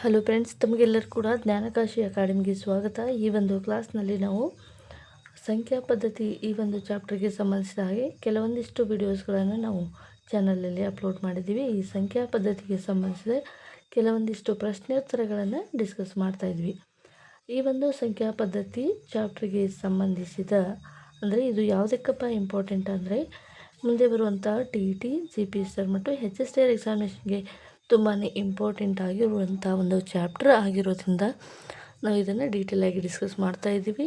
Hello friends, ತಮಗೆಲ್ಲರೂ ಕೂಡ ಜ್ಞಾನಕಾಶಿ ಅಕಾಡೆಮಿಗೆ ಸ್ವಾಗತ. ಈ ಒಂದು ಕ್ಲಾಸ್ನಲ್ಲಿ ನಾವು ಸಂಖ್ಯಾ ಪದ್ಧತಿ ಈ ಒಂದು ಚಾಪ್ಟರ್ಗೆ ಸಂಬಂಧಿಸಿದ ಹಾಗೆ ಕೆಲವೊಂದಿಷ್ಟು ವಿಡಿಯೋಸ್ಗಳನ್ನು ನಾವು ಚಾನಲಲ್ಲಿ ಅಪ್ಲೋಡ್ ಮಾಡಿದ್ದೀವಿ. ಈ ಸಂಖ್ಯಾ ಪದ್ಧತಿಗೆ ಸಂಬಂಧಿಸಿದ ಕೆಲವೊಂದಿಷ್ಟು ಪ್ರಶ್ನೋತ್ತರಗಳನ್ನು ಡಿಸ್ಕಸ್ ಮಾಡ್ತಾಯಿದ್ವಿ. ಈ ಒಂದು ಸಂಖ್ಯಾ ಪದ್ಧತಿ ಚಾಪ್ಟರ್ಗೆ ಸಂಬಂಧಿಸಿದ ಅಂದರೆ ಇದು ಯಾವುದಕ್ಕಪ್ಪ ಇಂಪಾರ್ಟೆಂಟ್ ಅಂದರೆ ಮುಂದೆ ಬರುವಂಥ TET, CPSR ಮತ್ತು HSTR ಎಕ್ಸಾಮಿನೇಷನ್ಗೆ ತುಂಬಾ ಇಂಪಾರ್ಟೆಂಟ್ ಆಗಿರುವಂಥ ಒಂದು ಚಾಪ್ಟರ್ ಆಗಿರೋದ್ರಿಂದ ನಾವು ಇದನ್ನು ಡೀಟೇಲಾಗಿ ಡಿಸ್ಕಸ್ ಮಾಡ್ತಾ ಇದ್ದೀವಿ.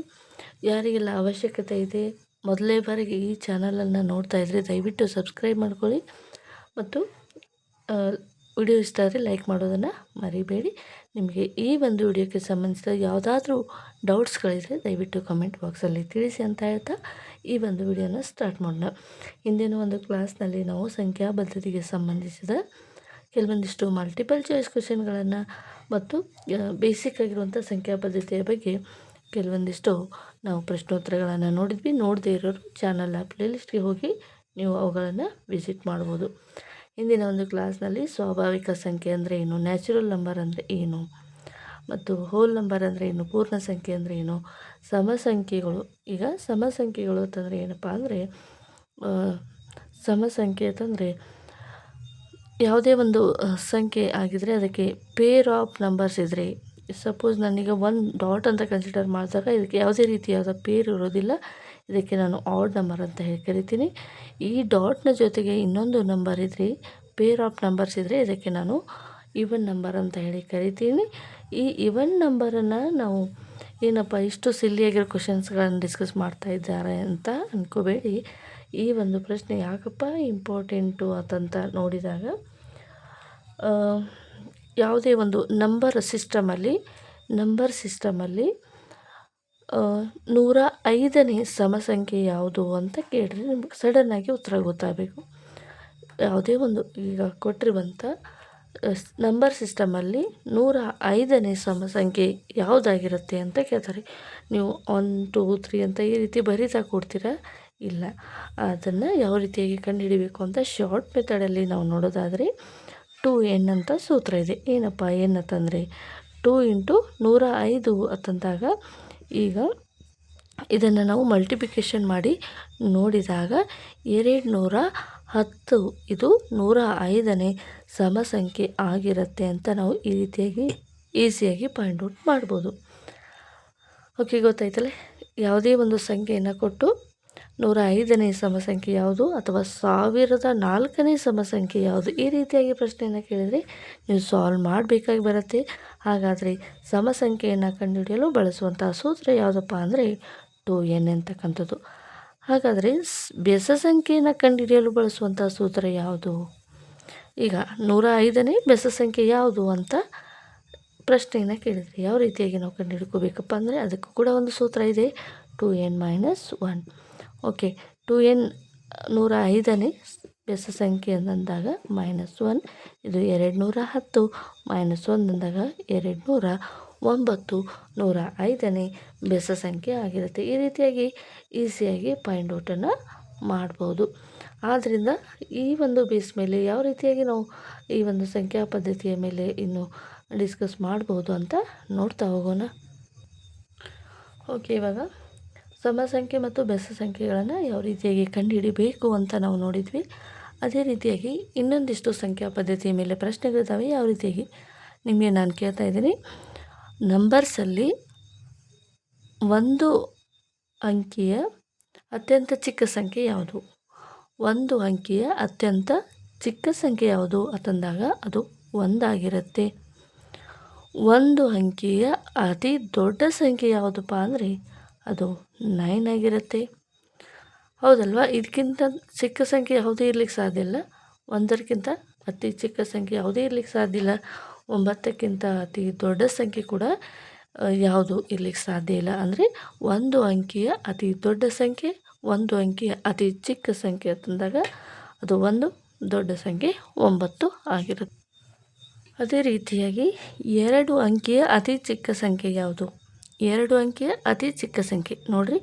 ಯಾರಿಗೆಲ್ಲ ಅವಶ್ಯಕತೆ ಇದೆ, ಮೊದಲೇ ಬಾರಿಗೆ ಈ ಚಾನಲನ್ನು ನೋಡ್ತಾ ಇದ್ದರೆ ದಯವಿಟ್ಟು ಸಬ್ಸ್ಕ್ರೈಬ್ ಮಾಡ್ಕೊಳ್ಳಿ ಮತ್ತು ವಿಡಿಯೋ ಇಷ್ಟ ಆದರೆ ಲೈಕ್ ಮಾಡೋದನ್ನು ಮರಿಬೇಡಿ. ನಿಮಗೆ ಈ ಒಂದು ವಿಡಿಯೋಕ್ಕೆ ಸಂಬಂಧಿಸಿದ ಯಾವುದಾದ್ರೂ ಡೌಟ್ಸ್ಗಳಿದ್ರೆ ದಯವಿಟ್ಟು ಕಮೆಂಟ್ ಬಾಕ್ಸಲ್ಲಿ ತಿಳಿಸಿ ಅಂತ ಹೇಳ್ತಾ ಈ ಒಂದು ವಿಡಿಯೋನ ಸ್ಟಾರ್ಟ್ ಮಾಡೋಣ. ಇಂದಿನ ಒಂದು ಕ್ಲಾಸ್ನಲ್ಲಿ ನಾವು ಸಂಖ್ಯಾ ಪದ್ಧತಿಗೆ ಸಂಬಂಧಿಸಿದ ಕೆಲವೊಂದಿಷ್ಟು ಮಲ್ಟಿಪಲ್ ಚಾಯ್ಸ್ ಕ್ವೆಶನ್ಗಳನ್ನು ಮತ್ತು ಬೇಸಿಕ್ ಆಗಿರುವಂಥ ಸಂಖ್ಯಾ ಪದ್ಧತಿಯ ಬಗ್ಗೆ ಕೆಲವೊಂದಿಷ್ಟು ನಾವು ಪ್ರಶ್ನೋತ್ತರಗಳನ್ನು ನೋಡಿದ್ವಿ. ನೋಡದೇ ಇರೋರು ಚಾನಲ್ನ ಪ್ಲೇಲಿಸ್ಟ್ಗೆ ಹೋಗಿ ನೀವು ಅವುಗಳನ್ನು ವಿಸಿಟ್ ಮಾಡ್ಬೋದು. ಇಂದಿನ ಒಂದು ಕ್ಲಾಸ್ನಲ್ಲಿ ಸ್ವಾಭಾವಿಕ ಸಂಖ್ಯೆ ಅಂದರೆ ಏನು, ನ್ಯಾಚುರಲ್ ನಂಬರ್ ಅಂದರೆ ಏನು, ಮತ್ತು ಹೋಲ್ ನಂಬರ್ ಅಂದರೆ ಏನು, ಪೂರ್ಣ ಸಂಖ್ಯೆ ಅಂದರೆ ಏನು, ಸಮಸಂಖ್ಯೆಗಳು. ಈಗ ಸಮಸಂಖ್ಯೆಗಳು ಅಂತಂದರೆ ಏನಪ್ಪ ಅಂದರೆ ಸಮಸಂಖ್ಯೆ ಅಂತಂದರೆ ಯಾವುದೇ ಒಂದು ಸಂಖ್ಯೆ ಆಗಿದ್ದರೆ ಅದಕ್ಕೆ ಪೇರ್ ಆಫ್ ನಂಬರ್ಸ್ ಇದ್ದರೆ, ಸಪೋಸ್ ನಾನೀಗ 1 ಡಾಟ್ ಅಂತ ಕನ್ಸಿಡರ್ ಮಾಡಿದಾಗ ಇದಕ್ಕೆ ಯಾವುದೇ ರೀತಿಯಾದ ಪೇರ್ ಇರೋದಿಲ್ಲ. ಇದಕ್ಕೆ ನಾನು ಆಡ್ ನಂಬರ್ ಅಂತ ಹೇಳಿ ಕರಿತೀನಿ. ಈ ಡಾಟ್ನ ಜೊತೆಗೆ ಇನ್ನೊಂದು ನಂಬರ್ ಇದ್ದರೆ, ಪೇರ್ ಆಫ್ ನಂಬರ್ಸ್ ಇದ್ದರೆ ಇದಕ್ಕೆ ನಾನು ಈವನ್ ನಂಬರ್ ಅಂತ ಹೇಳಿ ಕರಿತೀನಿ. ಈ ಈವನ್ ನಂಬರನ್ನು ನಾವು ಏನಪ್ಪ ಇಷ್ಟು ಸಿಲ್ಲಿಯಾಗಿರೋ ಕ್ವಶನ್ಸ್ಗಳನ್ನು ಡಿಸ್ಕಸ್ ಮಾಡ್ತಾ ಇದ್ದಾರೆ ಅಂತ ಅಂದ್ಕೋಬೇಡಿ. ಈ ಒಂದು ಪ್ರಶ್ನೆ ಯಾಕಪ್ಪ ಇಂಪಾರ್ಟೆಂಟು ಅಂತಂತ ನೋಡಿದಾಗ, ಯಾವುದೇ ಒಂದು ನಂಬರ್ ಸಿಸ್ಟಮಲ್ಲಿ 105ನೇ ಸಮಸಂಖ್ಯೆ ಯಾವುದು ಅಂತ ಕೇಳಿದ್ರೆ ನಿಮ್ಗೆ ಸಡನ್ನಾಗಿ ಉತ್ತರ ಗೊತ್ತಾಗಬೇಕು. ಯಾವುದೇ ಒಂದು ಈಗ ಕೊಟ್ಟಿರುವಂಥ ನಂಬರ್ ಸಿಸ್ಟಮಲ್ಲಿ 105ನೇ ಸಮಸಂಖ್ಯೆ ಯಾವುದಾಗಿರುತ್ತೆ ಅಂತ ಕೇಳ್ತಾರೆ. ನೀವು 1, 2, 3 ಅಂತ ಈ ರೀತಿ ಬರೀತಾ ಕೊಡ್ತೀರಾ? ಇಲ್ಲ. ಅದನ್ನು ಯಾವ ರೀತಿಯಾಗಿ ಕಂಡುಹಿಡಿಬೇಕು ಅಂತ ಶಾರ್ಟ್ ಮೆಥಡಲ್ಲಿ ನಾವು ನೋಡೋದಾದರೆ 2n ಅಂತ ಸೂತ್ರ ಇದೆ. ಏನಪ್ಪ n ಅಂತಂದರೆ 2 × 105 ಅಂತಂದಾಗ, ಈಗ ಇದನ್ನು ನಾವು ಮಲ್ಟಿಪ್ಲಿಕೇಶನ್ ಮಾಡಿ ನೋಡಿದಾಗ 210 ಇದು 105ನೇ ಸಮಸಂಖ್ಯೆ ಆಗಿರುತ್ತೆ ಅಂತ ನಾವು ಈ ರೀತಿಯಾಗಿ ಈಸಿಯಾಗಿ ಪಾಯಿಂಟ್ ಔಟ್ ಮಾಡ್ಬೋದು. ಓಕೆ, ಗೊತ್ತಾಯ್ತಲ್ಲ? ಯಾವುದೇ ಒಂದು ಸಂಖ್ಯೆಯನ್ನು ಕೊಟ್ಟು 105ನೇ ಸಮಸಂಖ್ಯೆ ಯಾವುದು ಅಥವಾ 1004ನೇ ಸಮಸಂಖ್ಯೆ ಯಾವುದು, ಈ ರೀತಿಯಾಗಿ ಪ್ರಶ್ನೆಯನ್ನು ಕೇಳಿದರೆ ನೀವು ಸಾಲ್ವ್ ಮಾಡಬೇಕಾಗಿ ಬರುತ್ತೆ. ಹಾಗಾದರೆ ಸಮಸಂಖ್ಯೆಯನ್ನು ಕಂಡುಹಿಡಿಯಲು ಬಳಸುವಂಥ ಸೂತ್ರ ಯಾವುದಪ್ಪ ಅಂದರೆ 2n ಅಂತಕ್ಕಂಥದ್ದು. ಹಾಗಾದರೆ ಬೆಸ ಸಂಖ್ಯೆಯನ್ನು ಕಂಡುಹಿಡಿಯಲು ಬಳಸುವಂಥ ಸೂತ್ರ ಯಾವುದು? ಈಗ 105ನೇ ಬೆಸ ಸಂಖ್ಯೆ ಯಾವುದು ಅಂತ ಪ್ರಶ್ನೆಯನ್ನು ಕೇಳಿದರೆ ಯಾವ ರೀತಿಯಾಗಿ ನಾವು ಕಂಡುಹಿಡ್ಕೋಬೇಕಪ್ಪ ಅಂದರೆ ಅದಕ್ಕೂ ಕೂಡ ಒಂದು ಸೂತ್ರ ಇದೆ, 2n - 1. ಓಕೆ, 2n 105ನೇ ಬೆಸ ಸಂಖ್ಯೆ ಅಂದಾಗ -1, ಇದು 210 -1 ಅಂದಾಗ 209 105ನೇ ಬೆಸ ಸಂಖ್ಯೆ ಆಗಿರುತ್ತೆ. ಈ ರೀತಿಯಾಗಿ ಈಸಿಯಾಗಿ ಪಾಯಿಂಟ್ ಔಟನ್ನು ಮಾಡ್ಬೋದು. ಆದ್ದರಿಂದ ಈ ಒಂದು ಬೇಸ್ ಮೇಲೆ ಯಾವ ರೀತಿಯಾಗಿ ನಾವು ಈ ಒಂದು ಸಂಖ್ಯಾ ಪದ್ಧತಿಯ ಮೇಲೆ ಇನ್ನು ಡಿಸ್ಕಸ್ ಮಾಡ್ಬೋದು ಅಂತ ನೋಡ್ತಾ ಹೋಗೋಣ. ಓಕೆ, ಇವಾಗ ಸಮಸಂಖ್ಯೆ ಮತ್ತು ಬೆಸ ಸಂಖ್ಯೆಗಳನ್ನು ಯಾವ ರೀತಿಯಾಗಿ ಕಂಡುಹಿಡಿಬೇಕು ಅಂತ ನಾವು ನೋಡಿದ್ವಿ. ಅದೇ ರೀತಿಯಾಗಿ ಇನ್ನೊಂದಿಷ್ಟು ಸಂಖ್ಯಾ ಪದ್ಧತಿಯ ಮೇಲೆ ಪ್ರಶ್ನೆಗಳಿದ್ದಾವೆ. ಯಾವ ರೀತಿಯಾಗಿ ನಿಮಗೆ ನಾನು ಕೇಳ್ತಾ ಇದ್ದೀನಿ, ನಂಬರ್ಸಲ್ಲಿ 1 ಅಂಕಿಯ ಅತ್ಯಂತ ಚಿಕ್ಕ ಸಂಖ್ಯೆ ಯಾವುದು? 1 ಅಂಕಿಯ ಅತ್ಯಂತ ಚಿಕ್ಕ ಸಂಖ್ಯೆ ಯಾವುದು ಅಂತಂದಾಗ ಅದು 1 ಆಗಿರುತ್ತೆ. 1 ಅಂಕಿಯ ಅತಿ ದೊಡ್ಡ ಸಂಖ್ಯೆ ಯಾವುದಪ್ಪ ಅಂದರೆ ಅದು 9 ಆಗಿರುತ್ತೆ. ಹೌದಲ್ವಾ? ಇದಕ್ಕಿಂತ ಚಿಕ್ಕ ಸಂಖ್ಯೆ ಯಾವುದೇ ಇರಲಿಕ್ಕೆ ಸಾಧ್ಯ ಇಲ್ಲ. 1ಕ್ಕಿಂತ ಅತಿ ಚಿಕ್ಕ ಸಂಖ್ಯೆ ಯಾವುದೇ ಇರಲಿಕ್ಕೆ ಸಾಧ್ಯ ಇಲ್ಲ. 9ಕ್ಕಿಂತ ಅತಿ ದೊಡ್ಡ ಸಂಖ್ಯೆ ಕೂಡ ಯಾವುದು ಇರಲಿಕ್ಕೆ ಸಾಧ್ಯ ಇಲ್ಲ. ಅಂದರೆ 1 ಅಂಕಿಯ ಅತಿ ದೊಡ್ಡ ಸಂಖ್ಯೆ, 1 ಅಂಕಿಯ ಅತಿ ಚಿಕ್ಕ ಸಂಖ್ಯೆ ಅಂತಂದಾಗ ಅದು ಒಂದು ದೊಡ್ಡ ಸಂಖ್ಯೆ 9 ಆಗಿರುತ್ತೆ. ಅದೇ ರೀತಿಯಾಗಿ 2 ಅಂಕಿಯ ಅತಿ ಚಿಕ್ಕ ಸಂಖ್ಯೆ ಯಾವುದು? 2 ಅಂಕಿಯ ಅತಿ ಚಿಕ್ಕ ಸಂಖ್ಯೆ ನೋಡಿರಿ,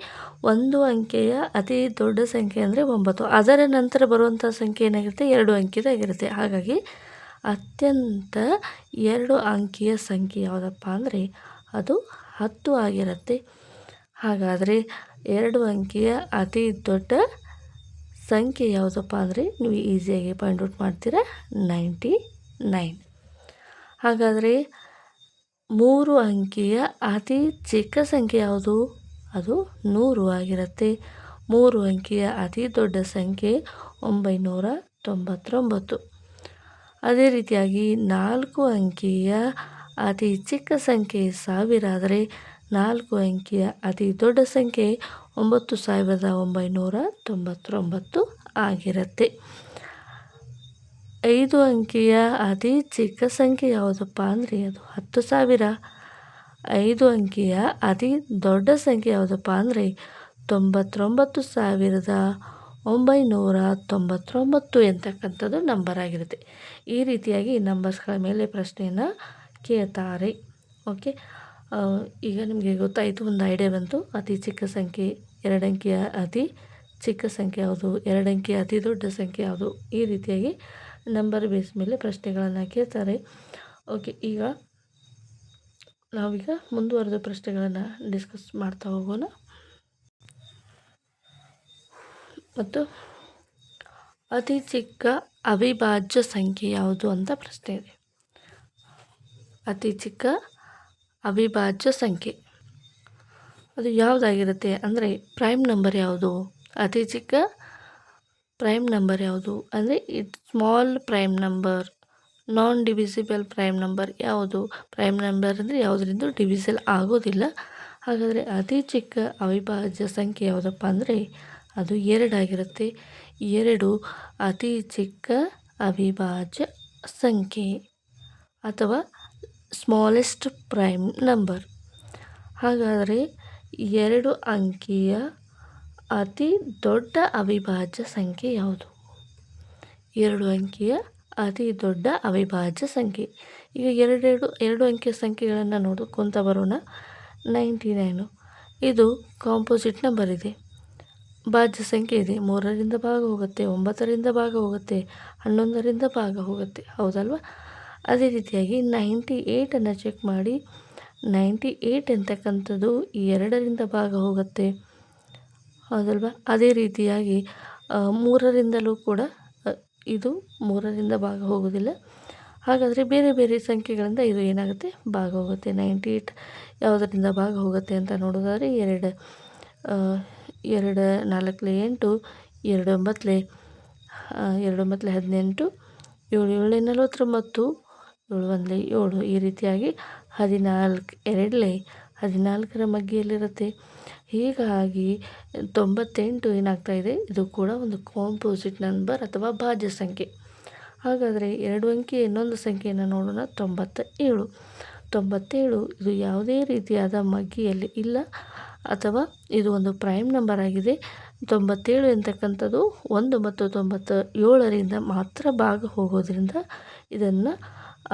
1 ಅಂಕೆಯ ಅತಿ ದೊಡ್ಡ ಸಂಖ್ಯೆ ಅಂದರೆ 9. ಅದರ ನಂತರ ಬರುವಂಥ ಸಂಖ್ಯೆ ಏನಾಗಿರುತ್ತೆ? 2 ಅಂಕಿದಾಗಿರುತ್ತೆ. ಹಾಗಾಗಿ ಅತ್ಯಂತ 2 ಅಂಕಿಯ ಸಂಖ್ಯೆ ಯಾವುದಪ್ಪ ಅಂದರೆ ಅದು 10 ಆಗಿರುತ್ತೆ. ಹಾಗಾದರೆ 2 ಅಂಕಿಯ ಅತಿ ದೊಡ್ಡ ಸಂಖ್ಯೆ ಯಾವುದಪ್ಪ ಅಂದರೆ ನೀವು ಈಸಿಯಾಗಿ ಪಾಯಿಂಟ್ ಔಟ್ ಮಾಡ್ತೀರಾ, 99. ಹಾಗಾದರೆ 3 ಅಂಕಿಯ ಅತಿ ಚಿಕ್ಕ ಸಂಖ್ಯೆ ಯಾವುದು? ಅದು 100 ಆಗಿರುತ್ತೆ. 3 ಅಂಕಿಯ ಅತಿ ದೊಡ್ಡ ಸಂಖ್ಯೆ 999. ಅದೇ ರೀತಿಯಾಗಿ 4 ಅಂಕಿಯ ಅತಿ ಚಿಕ್ಕ ಸಂಖ್ಯೆ 1000 ಆದರೆ 4 ಅಂಕಿಯ ಅತಿ ದೊಡ್ಡ ಸಂಖ್ಯೆ 9999 ಆಗಿರುತ್ತೆ. 5 ಅಂಕಿಯ ಅತಿ ಚಿಕ್ಕ ಸಂಖ್ಯೆ ಯಾವುದಪ್ಪ ಅಂದರೆ ಅದು 10,000. 5 ಅಂಕಿಯ ಅತಿ ದೊಡ್ಡ ಸಂಖ್ಯೆ ಯಾವುದಪ್ಪ ಅಂದರೆ 99,999 ಎಂತಕ್ಕಂಥದ್ದು ನಂಬರ್ ಆಗಿರುತ್ತೆ. ಈ ರೀತಿಯಾಗಿ ನಂಬರ್ಸ್ಗಳ ಮೇಲೆ ಪ್ರಶ್ನೆಯನ್ನು ಕೇಳ್ತಾರೆ. ಓಕೆ, ಈಗ ನಿಮಗೆ ಗೊತ್ತಾಯಿತು, ಒಂದು ಐಡಿಯಾ ಬಂತು. ಅತಿ ಚಿಕ್ಕ ಸಂಖ್ಯೆ, 2 ಅಂಕಿಯ ಅತಿ ಚಿಕ್ಕ ಸಂಖ್ಯೆ ಯಾವುದು, 2 ಅಂಕಿಯ ಅತಿ ದೊಡ್ಡ ಸಂಖ್ಯೆ ಯಾವುದು, ಈ ರೀತಿಯಾಗಿ ನಂಬರ್ ಬೇಸ್ ಮೇಲೆ ಪ್ರಶ್ನೆಗಳನ್ನು ಕೇಳ್ತಾರೆ. ಓಕೆ, ಈಗ ನಾವೀಗ ಮುಂದುವರೆದ ಪ್ರಶ್ನೆಗಳನ್ನು ಡಿಸ್ಕಸ್ ಮಾಡ್ತಾ ಹೋಗೋಣ. ಮತ್ತು ಅತಿ ಚಿಕ್ಕ ಅವಿಭಾಜ್ಯ ಸಂಖ್ಯೆ ಯಾವುದು ಅಂತ ಪ್ರಶ್ನೆ ಇದೆ. ಅತಿ ಚಿಕ್ಕ ಅವಿಭಾಜ್ಯ ಸಂಖ್ಯೆ ಅದು ಯಾವುದಾಗಿರುತ್ತೆ ಅಂದರೆ ಪ್ರೈಮ್ ನಂಬರ್ ಯಾವುದು? ಅತಿ ಚಿಕ್ಕ ಪ್ರೈಮ್ ನಂಬರ್ ಯಾವುದು ಅಂದರೆ ಸ್ಮಾಲ್ ಪ್ರೈಮ್ ನಂಬರ್, ನಾನ್ ಡಿವಿಸಿಬಲ್ ಪ್ರೈಮ್ ನಂಬರ್ ಯಾವುದು? ಪ್ರೈಮ್ ನಂಬರ್ ಅಂದರೆ ಯಾವುದರಿಂದ ಡಿವಿಸಲ್ ಆಗೋದಿಲ್ಲ. ಹಾಗಾದರೆ ಅತಿ ಚಿಕ್ಕ ಅವಿಭಾಜ್ಯ ಸಂಖ್ಯೆ ಯಾವುದಪ್ಪ ಅಂದರೆ ಅದು 2 ಆಗಿರುತ್ತೆ. 2 ಅತಿ ಚಿಕ್ಕ ಅವಿಭಾಜ್ಯ ಸಂಖ್ಯೆ ಅಥವಾ ಸ್ಮಾಲೆಸ್ಟ್ ಪ್ರೈಮ್ ನಂಬರ್. ಹಾಗಾದರೆ 2 ಅಂಕಿಯ ಅತಿ ದೊಡ್ಡ ಅವಿಭಾಜ್ಯ ಸಂಖ್ಯೆ ಯಾವುದು? 2 ಅಂಕಿಯ ಅತಿ ದೊಡ್ಡ ಅವಿಭಾಜ್ಯ ಸಂಖ್ಯೆ. ಈಗ ಎರಡು ಅಂಕಿಯ ಸಂಖ್ಯೆಗಳನ್ನು ನೋಡ್ಕೊಂತ ಬರೋಣ. 99 ಇದು ಕಾಂಪೋಸಿಟ್ ನಂಬರ್ ಇದೆ, ಭಾಜ್ಯ ಸಂಖ್ಯೆ ಇದೆ. 3ರಿಂದ ಭಾಗ ಹೋಗುತ್ತೆ, 9ರಿಂದ ಭಾಗ ಹೋಗುತ್ತೆ, 11ರಿಂದ ಭಾಗ ಹೋಗುತ್ತೆ, ಹೌದಲ್ವಾ? ಅದೇ ರೀತಿಯಾಗಿ 98 ಚೆಕ್ ಮಾಡಿ. 98 ಎಂತಕ್ಕಂಥದ್ದು 2ರಿಂದ ಭಾಗ ಹೋಗುತ್ತೆ, ಹೌದಲ್ವಾ? ಅದೇ ರೀತಿಯಾಗಿ 3ರಿಂದಲೂ ಕೂಡ ಇದು 3ರಿಂದ ಭಾಗ ಹೋಗೋದಿಲ್ಲ. ಹಾಗಾದರೆ ಬೇರೆ ಬೇರೆ ಸಂಖ್ಯೆಗಳಿಂದ ಇದು ಏನಾಗುತ್ತೆ, ಭಾಗ ಹೋಗುತ್ತೆ. 98 ಯಾವುದರಿಂದ ಭಾಗ ಹೋಗುತ್ತೆ ಅಂತ ನೋಡೋದಾದರೆ 2 4 8, 2 9 2 9 18, 7 7 49, 7 1 7, ಈ ರೀತಿಯಾಗಿ 14 2 14ರ ಮಗ್ಗಿಯಲ್ಲಿರುತ್ತೆ. ಹೀಗಾಗಿ 98 ಏನಾಗ್ತಾಯಿದೆ, ಇದು ಕೂಡ ಒಂದು ಕಾಂಪೋಸಿಟ್ ನಂಬರ್ ಅಥವಾ ಭಾಜ್ಯ ಸಂಖ್ಯೆ. ಹಾಗಾದರೆ 2 ಅಂಕಿಯ ಇನ್ನೊಂದು ಸಂಖ್ಯೆಯನ್ನು ನೋಡೋಣ. 97 ಇದು ಯಾವುದೇ ರೀತಿಯಾದ ಮಗ್ಗಿಯಲ್ಲಿ ಇಲ್ಲ ಅಥವಾ ಇದು ಒಂದು ಪ್ರೈಮ್ ನಂಬರ್ ಆಗಿದೆ. 97 ಎಂತಕ್ಕಂಥದ್ದು 1 ಮತ್ತು 97ರಿಂದ ಮಾತ್ರ ಭಾಗ ಹೋಗೋದ್ರಿಂದ ಇದನ್ನು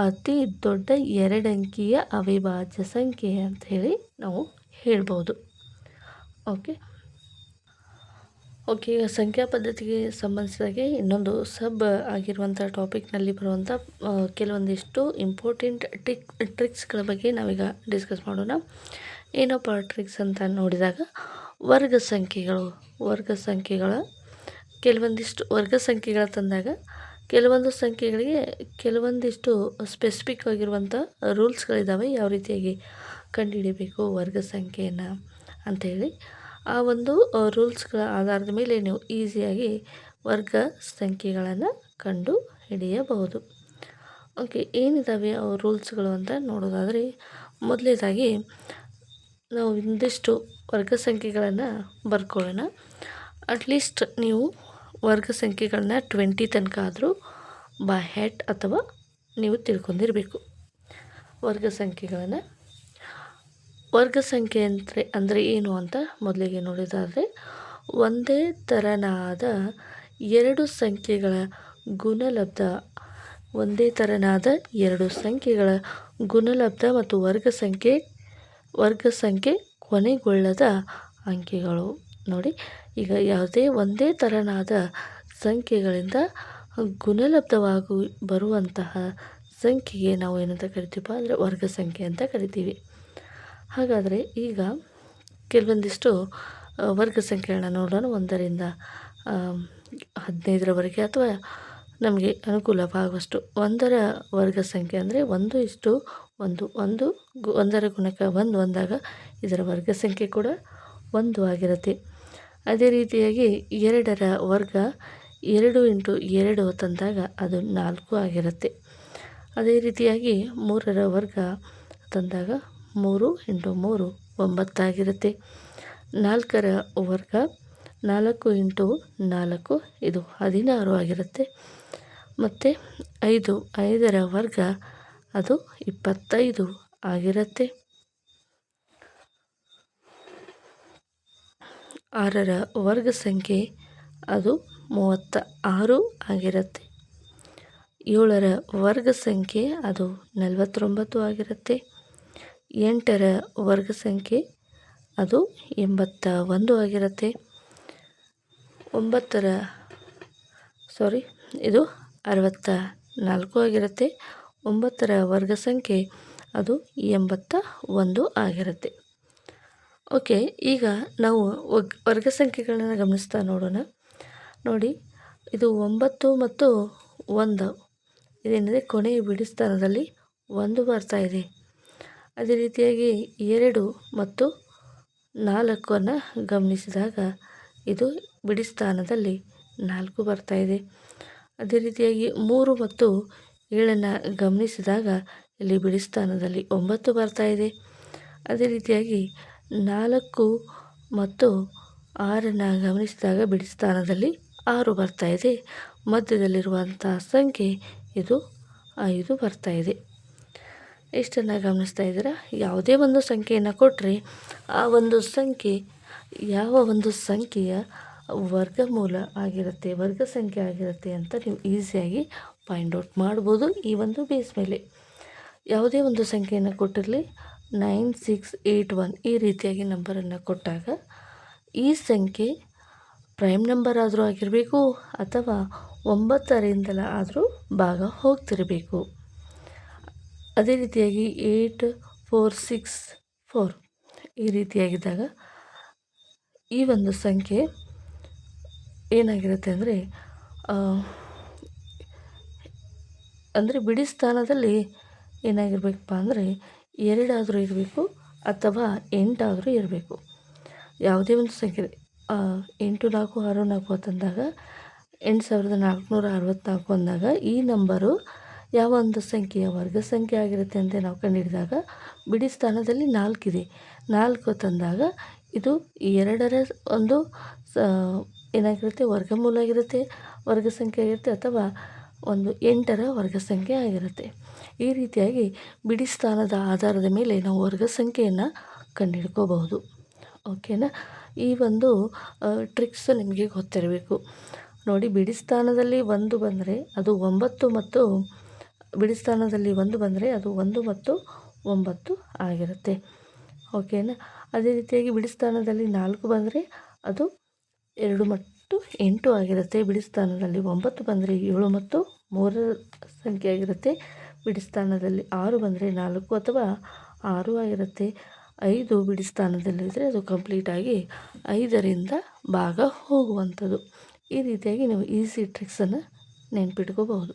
ಅತಿ ದೊಡ್ಡ 2 ಅಂಕಿಯ ಅವಿಭಾಜ್ಯ ಸಂಖ್ಯೆ ಅಂತ ಹೇಳಿ ನಾವು ಹೇಳ್ಬೋದು. ಓಕೆ, ಈಗ ಸಂಖ್ಯಾ ಪದ್ಧತಿಗೆ ಸಂಬಂಧಿಸಿದಾಗೆ ಇನ್ನೊಂದು ಸಬ್ ಆಗಿರುವಂಥ ಟಾಪಿಕ್ನಲ್ಲಿ ಬರುವಂಥ ಕೆಲವೊಂದಿಷ್ಟು ಇಂಪಾರ್ಟೆಂಟ್ ಟ್ರಿಕ್ಸ್ಗಳ ಬಗ್ಗೆ ನಾವೀಗ ಡಿಸ್ಕಸ್ ಮಾಡೋಣ. ಏನಪ್ಪ ಟ್ರಿಕ್ಸ್ ಅಂತ ನೋಡಿದಾಗ, ವರ್ಗ ಸಂಖ್ಯೆಗಳ ಕೆಲವೊಂದಿಷ್ಟು ವರ್ಗ ಸಂಖ್ಯೆಗಳ ತಂದಾಗ ಕೆಲವೊಂದು ಸಂಖ್ಯೆಗಳಿಗೆ ಕೆಲವೊಂದಿಷ್ಟು ಸ್ಪೆಸಿಫಿಕ್ ಆಗಿರುವಂಥ ರೂಲ್ಸ್ಗಳಿದ್ದಾವೆ. ಯಾವ ರೀತಿಯಾಗಿ ಕಂಡುಹಿಡಿಯಬೇಕು ವರ್ಗ ಸಂಖ್ಯೆಯನ್ನು ಅಂಥೇಳಿ, ಆ ಒಂದು ರೂಲ್ಸ್ಗಳ ಆಧಾರದ ಮೇಲೆ ನೀವು ಈಸಿಯಾಗಿ ವರ್ಗ ಸಂಖ್ಯೆಗಳನ್ನು ಕಂಡು ಹಿಡಿಯಬಹುದು. ಓಕೆ, ಏನಿದ್ದಾವೆ ಅವು ರೂಲ್ಸ್ಗಳು ಅಂತ ನೋಡೋದಾದರೆ, ಮೊದಲನೇದಾಗಿ ನಾವು ಒಂದಿಷ್ಟು ವರ್ಗ ಸಂಖ್ಯೆಗಳನ್ನು ಬರ್ಕೊಳ್ಳೋಣ. ಅಟ್ಲೀಸ್ಟ್ ನೀವು ವರ್ಗ ಸಂಖ್ಯೆಗಳನ್ನ 20 ತನಕ ಆದರೂ ಬೈ ಹೆಡ್ ಅಥವಾ ನೀವು ತಿಳ್ಕೊಂಡಿರಬೇಕು. ವರ್ಗ ಸಂಖ್ಯೆ ಅಂದರೆ ಏನು ಅಂತ ಮೊದಲಿಗೆ ನೋಡೋದಾದರೆ, ಒಂದೇ ತೆರನಾದ 2 ಸಂಖ್ಯೆಗಳ ಗುಣಲಬ್ಧ ಮತ್ತು ವರ್ಗ ಸಂಖ್ಯೆ ಕೊನೆಗೊಳ್ಳದ ಅಂಕಿಗಳು. ನೋಡಿ, ಈಗ ಯಾವುದೇ ಒಂದೇ ತೆರನಾದ ಸಂಖ್ಯೆಗಳಿಂದ ಗುಣಲಬ್ಧವಾಗಿ ಬರುವಂತಹ ಸಂಖ್ಯೆಗೆ ನಾವು ಏನಂತ ಕರಿತೀವಪ್ಪ ಅಂದರೆ ವರ್ಗ ಸಂಖ್ಯೆ ಅಂತ ಕರಿತೀವಿ. ಹಾಗಾದರೆ ಈಗ ಕೆಲವೊಂದಿಷ್ಟು ವರ್ಗ ಸಂಖ್ಯೆಗಳನ್ನ ನೋಡೋಣ. 1ರಿಂದ 15ರವರೆಗೆ ಅಥವಾ ನಮಗೆ ಅನುಕೂಲವಾಗುವಷ್ಟು. 1ರ ವರ್ಗ ಸಂಖ್ಯೆ ಅಂದರೆ 1:1. 1ರ ಗುಣಕ 1 ಬಂದಾಗ ಇದರ ವರ್ಗ ಸಂಖ್ಯೆ ಕೂಡ 1 ಆಗಿರುತ್ತೆ. ಅದೇ ರೀತಿಯಾಗಿ 2ರ ವರ್ಗ 2 × 2 ತಂದಾಗ ಅದು 4 ಆಗಿರುತ್ತೆ. ಅದೇ ರೀತಿಯಾಗಿ 3ರ ವರ್ಗ ತಂದಾಗ 3 × 3 9 ಆಗಿರುತ್ತೆ. 4ರ ವರ್ಗ 4 × 4 ಇದು 16 ಆಗಿರುತ್ತೆ. ಮತ್ತು 5ರ ವರ್ಗ ಅದು 25 ಆಗಿರುತ್ತೆ. 6ರ ವರ್ಗ ಸಂಖ್ಯೆ ಅದು 36 ಆಗಿರುತ್ತೆ. 7ರ ವರ್ಗ ಸಂಖ್ಯೆ ಅದು 49 ಆಗಿರುತ್ತೆ. 8ರ ವರ್ಗ ಸಂಖ್ಯೆ ಅದು 81 ಆಗಿರುತ್ತೆ. ಇದು 64 ಆಗಿರುತ್ತೆ. 9ರ ವರ್ಗ ಸಂಖ್ಯೆ ಅದು 81 ಆಗಿರುತ್ತೆ. ಓಕೆ, ಈಗ ನಾವು ವರ್ಗ ಸಂಖ್ಯೆಗಳನ್ನು ಗಮನಿಸ್ತಾ ನೋಡೋಣ. ನೋಡಿ, ಇದು 9 ಮತ್ತು 1 ಇದೇನಿದೆ ಕೊನೆಯ ಬಿಡಿ ಸ್ಥಾನದಲ್ಲಿ 1 ಬರ್ತಾ ಇದೆ. ಅದೇ ರೀತಿಯಾಗಿ 2 ಮತ್ತು 4 ಗಮನಿಸಿದಾಗ ಇದು ಬಿಡಿ ಸ್ಥಾನದಲ್ಲಿ 4 ಬರ್ತಾ ಇದೆ. ಅದೇ ರೀತಿಯಾಗಿ 3 ಮತ್ತು 7 ಗಮನಿಸಿದಾಗ ಇಲ್ಲಿ ಬಿಡಿ ಸ್ಥಾನದಲ್ಲಿ 9 ಬರ್ತಾ ಇದೆ. ಅದೇ ರೀತಿಯಾಗಿ 4 ಮತ್ತು 6 ಗಮನಿಸಿದಾಗ ಬಿಡಿ ಸ್ಥಾನದಲ್ಲಿ 6 ಬರ್ತಾ ಇದೆ. ಮಧ್ಯದಲ್ಲಿರುವಂಥ ಸಂಖ್ಯೆ ಇದು 5 ಬರ್ತಾ ಇದೆ. ಇಷ್ಟನ್ನು ಗಮನಿಸ್ತಾ ಇದ್ದೀರಾ? ಯಾವುದೇ ಒಂದು ಸಂಖ್ಯೆಯನ್ನು ಕೊಟ್ಟರೆ ಆ ಒಂದು ಸಂಖ್ಯೆ ಯಾವ ಒಂದು ಸಂಖ್ಯೆಯ ವರ್ಗಮೂಲ ಆಗಿರುತ್ತೆ, ವರ್ಗ ಸಂಖ್ಯೆ ಆಗಿರುತ್ತೆ ಅಂತ ನೀವು ಈಸಿಯಾಗಿ ಫೈಂಡ್ ಔಟ್ ಮಾಡ್ಬೋದು. ಈ ಒಂದು ಬೇಸ್ ಮೇಲೆ ಯಾವುದೇ ಒಂದು ಸಂಖ್ಯೆಯನ್ನು ಕೊಟ್ಟಿರಲಿ, 9681 ಈ ರೀತಿಯಾಗಿ ನಂಬರನ್ನು ಕೊಟ್ಟಾಗ ಈ ಸಂಖ್ಯೆ ಪ್ರೈಮ್ ನಂಬರ್ ಆದರೂ ಆಗಿರಬೇಕು ಅಥವಾ 9ರಿಂದಲೇ ಆದರೂ ಭಾಗ ಹೋಗ್ತಿರಬೇಕು. ಅದೇ ರೀತಿಯಾಗಿ 8464 ಈ ರೀತಿಯಾಗಿದ್ದಾಗ ಈ ಒಂದು ಸಂಖ್ಯೆ ಏನಾಗಿರುತ್ತೆ ಅಂದರೆ ಬಿಡಿ ಸ್ಥಾನದಲ್ಲಿ ಏನಾಗಿರ್ಬೇಕಪ್ಪ ಅಂದರೆ 2 ಆದರೂ ಇರಬೇಕು ಅಥವಾ 8 ಆದರೂ ಇರಬೇಕು. ಯಾವುದೇ ಒಂದು ಸಂಖ್ಯೆ 8464 ತಂದಾಗ 8464 ಅಂದಾಗ ಈ ನಂಬರು ಯಾವ ಒಂದು ಸಂಖ್ಯೆಯ ವರ್ಗ ಸಂಖ್ಯೆ ಆಗಿರುತ್ತೆ ಅಂತ ನಾವು ಕಂಡುಹಿಡಿದಾಗ ಬಿಡಿ ಸ್ಥಾನದಲ್ಲಿ 4 ಇದೆ. 4 ತಂದಾಗ ಇದು 2ರ ಒಂದು ಏನಾಗಿರುತ್ತೆ ವರ್ಗಮೂಲ ಆಗಿರುತ್ತೆ, ವರ್ಗ ಸಂಖ್ಯೆ ಆಗಿರುತ್ತೆ, ಅಥವಾ ಒಂದು 8ರ ವರ್ಗ ಸಂಖ್ಯೆ ಆಗಿರುತ್ತೆ. ಈ ರೀತಿಯಾಗಿ ಬಿಡಿ ಸ್ಥಾನದ ಆಧಾರದ ಮೇಲೆ ನಾವು ವರ್ಗ ಸಂಖ್ಯೆಯನ್ನು ಕಂಡುಹಿಡ್ಕೋಬಹುದು. ಓಕೆನಾ? ಈ ಒಂದು ಟ್ರಿಕ್ಸ್ ನಿಮಗೆ ಗೊತ್ತಿರಬೇಕು. ನೋಡಿ, ಬಿಡಿ ಸ್ಥಾನದಲ್ಲಿ 1 ಬಂದರೆ ಅದು 9 ಮತ್ತು ಬಿಡಿ ಸ್ಥಾನದಲ್ಲಿ 1 ಬಂದರೆ ಅದು 1 ಮತ್ತು 9 ಆಗಿರುತ್ತೆ. ಓಕೆನಾ? ಅದೇ ರೀತಿಯಾಗಿ ಬಿಡಿ ಸ್ಥಾನದಲ್ಲಿ 4 ಬಂದರೆ ಅದು 2 ಮತ್ತು 8 ಆಗಿರುತ್ತೆ. ಬಿಡಿ ಸ್ಥಾನದಲ್ಲಿ 9 ಬಂದರೆ 7 ಮತ್ತು 3 ಸಂಖ್ಯೆ ಆಗಿರುತ್ತೆ. ಬಿಡಿ ಸ್ಥಾನದಲ್ಲಿ 6 ಬಂದರೆ 4 ಅಥವಾ 6 ಆಗಿರುತ್ತೆ. 5 ಬಿಡಿ ಸ್ಥಾನದಲ್ಲಿದ್ದರೆ ಅದು ಕಂಪ್ಲೀಟಾಗಿ 5ರಿಂದ ಭಾಗ ಹೋಗುವಂಥದ್ದು. ಈ ರೀತಿಯಾಗಿ ನೀವು ಈಸಿ ಟ್ರಿಕ್ಸನ್ನು ನೆನ್ಪಿಟ್ಕೋಬಹುದು.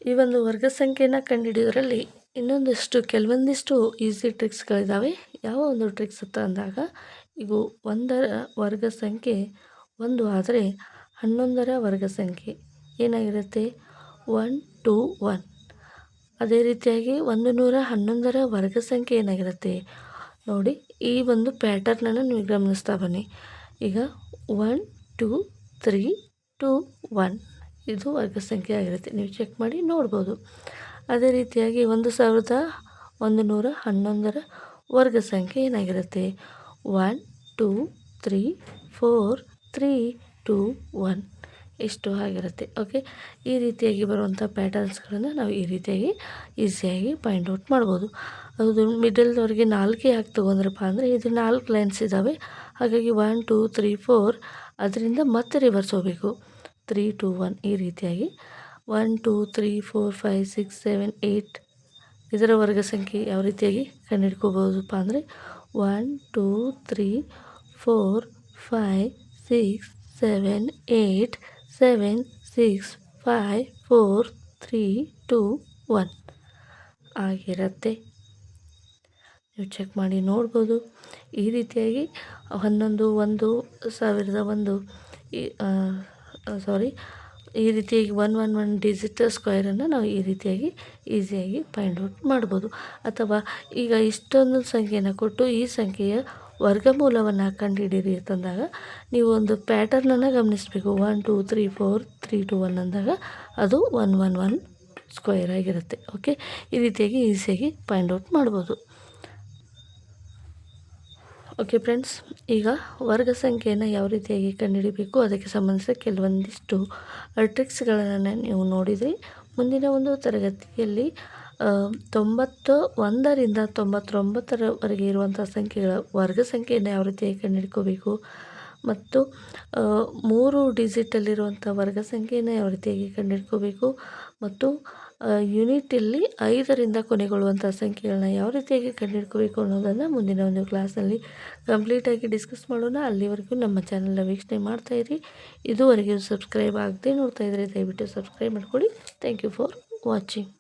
ಈ ಒಂದು ವರ್ಗ ಸಂಖ್ಯೆಯನ್ನು ಕಂಡುಹಿಡಿಯೋದ್ರಲ್ಲಿ ಕೆಲವೊಂದಿಷ್ಟು ಈಸಿ ಟ್ರಿಕ್ಸ್ಗಳಿದ್ದಾವೆ. ಯಾವ ಒಂದು ಟ್ರಿಕ್ಸ್ ಅಂತ ಅಂದಾಗ, ಈಗ 1ರ ವರ್ಗ ಸಂಖ್ಯೆ 1 ಆದರೆ 11ರ ವರ್ಗ ಸಂಖ್ಯೆ ಏನಾಗಿರುತ್ತೆ 121. ಅದೇ ರೀತಿಯಾಗಿ 111ರ ವರ್ಗ ಸಂಖ್ಯೆ ಏನಾಗಿರುತ್ತೆ ನೋಡಿ. ಈ ಒಂದು ಪ್ಯಾಟರ್ನನ್ನು ನೀವು ಗಮನಿಸ್ತಾ ಬನ್ನಿ. ಈಗ 1 2 3 2 1 ಇದು ವರ್ಗ ಸಂಖ್ಯೆ ಆಗಿರುತ್ತೆ. ನೀವು ಚೆಕ್ ಮಾಡಿ ನೋಡ್ಬೋದು. ಅದೇ ರೀತಿಯಾಗಿ 1111ರ ವರ್ಗ ಸಂಖ್ಯೆ ಏನಾಗಿರುತ್ತೆ 1 2 3 4 3 2 1 ಇಷ್ಟು ಆಗಿರುತ್ತೆ. ಓಕೆ, ಈ ರೀತಿಯಾಗಿ ಬರುವಂಥ ಪ್ಯಾಟರ್ನ್ಸ್ಗಳನ್ನು ನಾವು ಈ ರೀತಿಯಾಗಿ ಈಸಿಯಾಗಿ ಫೈಂಡ್ ಔಟ್ ಮಾಡ್ಬೋದು. ಅದು ಮಿಡಲ್ದವರೆಗೆ 4 ಯಾಕೆ ತೊಗೊಂಡ್ರಪ್ಪ ಅಂದರೆ ಇದು 4 ಲೈನ್ಸ್ ಇದ್ದಾವೆ. ಹಾಗಾಗಿ 1 2 3 4 ಅದರಿಂದ ಮತ್ತೆ ರಿವರ್ಸ್ ಹೋಗಬೇಕು. 3 2 1 ಈ ರೀತಿಯಾಗಿ 1 2 3 4 5 6 7 8 ಇದರ ವರ್ಗ ಸಂಖ್ಯೆ ಯಾವ ರೀತಿಯಾಗಿ ಕಂಡುಹಿಡ್ಕೋಬೋದಪ್ಪ ಅಂದರೆ 1 2 3 4 5 6 7 8 7 6 5 4 3 2 1 ಆಗಿರುತ್ತೆ. ನೀವು ಚೆಕ್ ಮಾಡಿ ನೋಡ್ಬೋದು. ಈ ರೀತಿಯಾಗಿ 11 1 1001 ಈ ರೀತಿಯಾಗಿ 111 ಡಿಜಿಟ್ ಸ್ಕ್ವೇರನ್ನು ನಾವು ಈ ರೀತಿಯಾಗಿ ಈಸಿಯಾಗಿ ಫೈಂಡ್ ಔಟ್ ಮಾಡ್ಬೋದು. ಅಥವಾ ಈಗ ಇಷ್ಟೊಂದು ಸಂಖ್ಯೆಯನ್ನು ಕೊಟ್ಟು ಈ ಸಂಖ್ಯೆಯ ವರ್ಗಮೂಲವನ್ನು ಕಂಡುಹಿಡೀರಿ ಅಂತಂದಾಗ ನೀವು ಒಂದು ಪ್ಯಾಟರ್ನನ್ನು ಗಮನಿಸಬೇಕು. 1 2 3 4 3 2 1 ಅಂದಾಗ ಅದು 111 ಸ್ಕ್ವೇರ್ ಆಗಿರುತ್ತೆ. ಓಕೆ, ಈ ರೀತಿಯಾಗಿ ಈಸಿಯಾಗಿ ಫೈಂಡ್ ಔಟ್ ಮಾಡ್ಬೋದು. ಓಕೆ ಫ್ರೆಂಡ್ಸ್, ಈಗ ವರ್ಗ ಸಂಖ್ಯೆಯನ್ನು ಯಾವ ರೀತಿಯಾಗಿ ಕಂಡುಹಿಡಿಬೇಕು ಅದಕ್ಕೆ ಸಂಬಂಧಿಸಿದ ಕೆಲವೊಂದಿಷ್ಟು ಟ್ರಿಕ್ಸ್ಗಳನ್ನು ನೀವು ನೋಡಿದ್ರಿ. ಮುಂದಿನ ಒಂದು ತರಗತಿಯಲ್ಲಿ 91ರಿಂದ 99ರವರೆಗೆ ಇರುವಂಥ ಸಂಖ್ಯೆಗಳ ವರ್ಗ ಸಂಖ್ಯೆಯನ್ನು ಯಾವ ರೀತಿಯಾಗಿ ಕಂಡುಹಿಡ್ಕೋಬೇಕು ಮತ್ತು 3 ಡಿಜಿಟಲ್ಲಿರುವಂಥ ವರ್ಗ ಸಂಖ್ಯೆಯನ್ನು ಯಾವ ರೀತಿಯಾಗಿ ಕಂಡುಹಿಡ್ಕೋಬೇಕು ಮತ್ತು ಯೂನಿಟಲ್ಲಿ 5ರಿಂದ ಕೊನೆಗೊಳ್ಳುವಂಥ ಸಂಖ್ಯೆಗಳನ್ನ ಯಾವ ರೀತಿಯಾಗಿ ಕಂಡುಹಿಡ್ಕೋಬೇಕು ಅನ್ನೋದನ್ನು ಮುಂದಿನ ಒಂದು ಕ್ಲಾಸ್ನಲ್ಲಿ ಕಂಪ್ಲೀಟಾಗಿ ಡಿಸ್ಕಸ್ ಮಾಡೋಣ. ಅಲ್ಲಿವರೆಗೂ ನಮ್ಮ ಚಾನಲ್ನ ವೀಕ್ಷಣೆ ಮಾಡ್ತಾಯಿರಿ. ಇದುವರೆಗೆ ಸಬ್ಸ್ಕ್ರೈಬ್ ಆಗದೆ ನೋಡ್ತಾಯಿದ್ರೆ ದಯವಿಟ್ಟು ಸಬ್ಸ್ಕ್ರೈಬ್ ಮಾಡ್ಕೊಳ್ಳಿ. Thank you for watching.